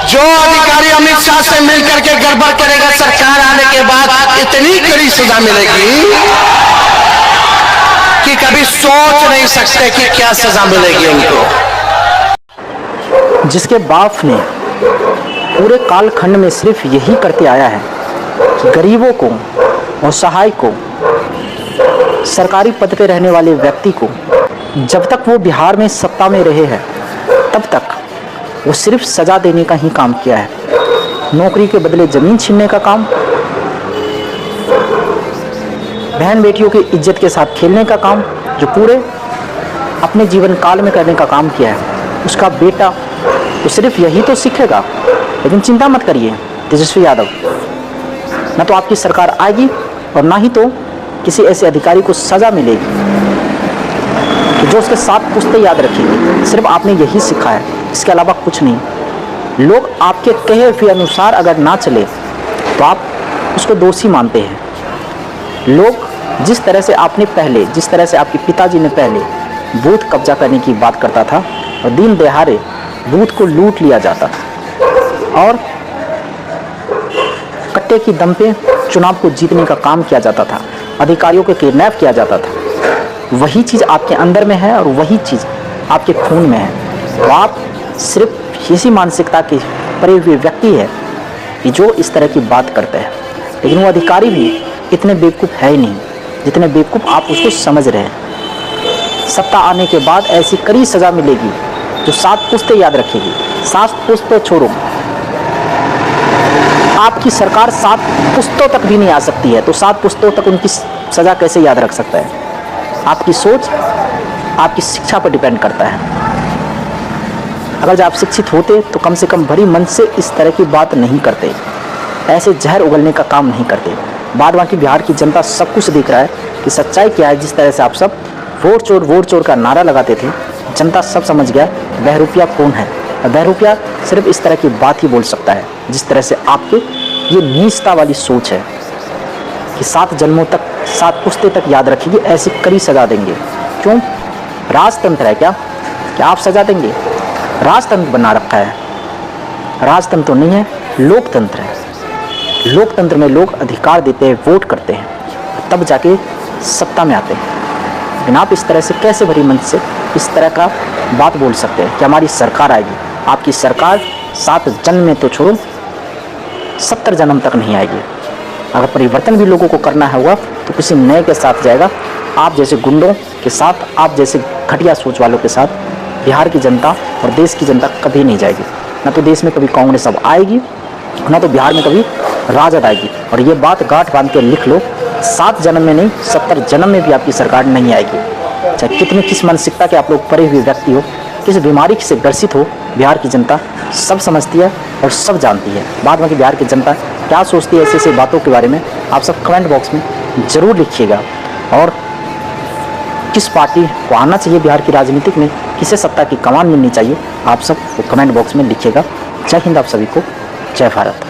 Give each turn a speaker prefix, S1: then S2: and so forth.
S1: जो अधिकारी अमित शाह से मिलकर के गड़बड़ करेगा, सरकार आने के बाद इतनी कड़ी सजा मिलेगी कि कभी सोच नहीं सकते कि क्या सजा मिलेगी उनको।
S2: जिसके बाप ने पूरे कालखंड में सिर्फ यही करते आया है कि गरीबों को और सहाय को, सरकारी पद पे रहने वाले व्यक्ति को, जब तक वो बिहार में सत्ता में रहे हैं तब तक वो सिर्फ सजा देने का ही काम किया है। नौकरी के बदले जमीन छीनने का काम, बहन बेटियों की इज्जत के साथ खेलने का काम जो पूरे अपने जीवन काल में करने का काम किया है, उसका बेटा तो सिर्फ यही तो सीखेगा। लेकिन चिंता मत करिए तेजस्वी यादव, ना तो आपकी सरकार आएगी और ना ही तो किसी ऐसे अधिकारी को सजा मिलेगी कि जो उसके साथ पुश्तें याद रखेगी। सिर्फ आपने यही सीखा है, इसके अलावा कुछ नहीं। लोग आपके कहे हुए अनुसार अगर ना चले तो आप उसको दोषी मानते हैं। लोग जिस तरह से आपने पहले, जिस तरह से आपके पिताजी ने पहले बूथ कब्जा करने की बात करता था और दिन दहाड़े बूथ को लूट लिया जाता था और कट्टे की दम पे चुनाव को जीतने का काम किया जाता था, अधिकारियों को किडनैप किया जाता था, वही चीज़ आपके अंदर में है और वही चीज़ आपके खून में है। तो आप सिर्फ इसी मानसिकता के परे हुए व्यक्ति है कि जो इस तरह की बात करते हैं। लेकिन वो अधिकारी भी इतने बेवकूफ़ है ही नहीं जितने बेवकूफ़ आप उसको समझ रहे हैं। सत्ता आने के बाद ऐसी कड़ी सज़ा मिलेगी जो 7 पुश्तें याद रखेगी। 7 पुश्तों छोड़ो, आपकी सरकार 7 पुश्तों तक भी नहीं आ सकती है, तो 7 पुश्तों तक उनकी सज़ा कैसे याद रख सकता है? आपकी सोच, आपकी शिक्षा पर डिपेंड करता है। अगर जब आप शिक्षित होते तो कम से कम भरी मन से इस तरह की बात नहीं करते, ऐसे जहर उगलने का काम नहीं करते। बाद बाकी बिहार की जनता सब कुछ देख रहा है कि सच्चाई क्या है। जिस तरह से आप सब वोट चोर का नारा लगाते थे, जनता सब समझ गया बहरूपिया कौन है। और बहरूपिया सिर्फ इस तरह की बात ही बोल सकता है, जिस तरह से आपके ये नीचता वाली सोच है कि 7 जन्मों तक, 7 पुश्तें तक याद रखेगी, ऐसी कड़ी सजा देंगे। क्यों? राजतंत्र है क्या आप सजा देंगे? राजतंत्र बना रखा है। राजतंत्र तो नहीं है, लोकतंत्र है। लोकतंत्र में लोग अधिकार देते हैं, वोट करते हैं, तब जाके सत्ता में आते हैं। लेकिन आप इस तरह से कैसे भरी मन से इस तरह का बात बोल सकते हैं कि हमारी सरकार आएगी? आपकी सरकार 7 जन्म में तो छोड़ो, 70 जन्म तक नहीं आएगी। अगर परिवर्तन भी लोगों को करना होगा तो किसी नए के साथ जाएगा। आप जैसे गुंडों के साथ, आप जैसे घटिया सोच वालों के साथ बिहार की जनता और देश की जनता कभी नहीं जाएगी। ना तो देश में कभी कांग्रेस अब आएगी, ना तो बिहार में कभी राजद आएगी। और ये बात गांठ बांध के लिख लो, 7 जन्म में नहीं, 70 जन्म में भी आपकी सरकार नहीं आएगी। चाहे कितने किस मानसिकता के आप लोग परे हुए व्यक्ति हो, किस बीमारी से ग्रसित हो, बिहार की जनता सब समझती है और सब जानती है। बाद में कि बिहार की जनता क्या सोचती है ऐसी ऐसी बातों के बारे में, आप सब कमेंट बॉक्स में ज़रूर लिखिएगा। और किस पार्टी को आना चाहिए बिहार की राजनीतिक में, किसे सत्ता की कमान मिलनी चाहिए, आप सब वो कमेंट बॉक्स में लिखिएगा। जय हिंद आप सभी को, जय भारत।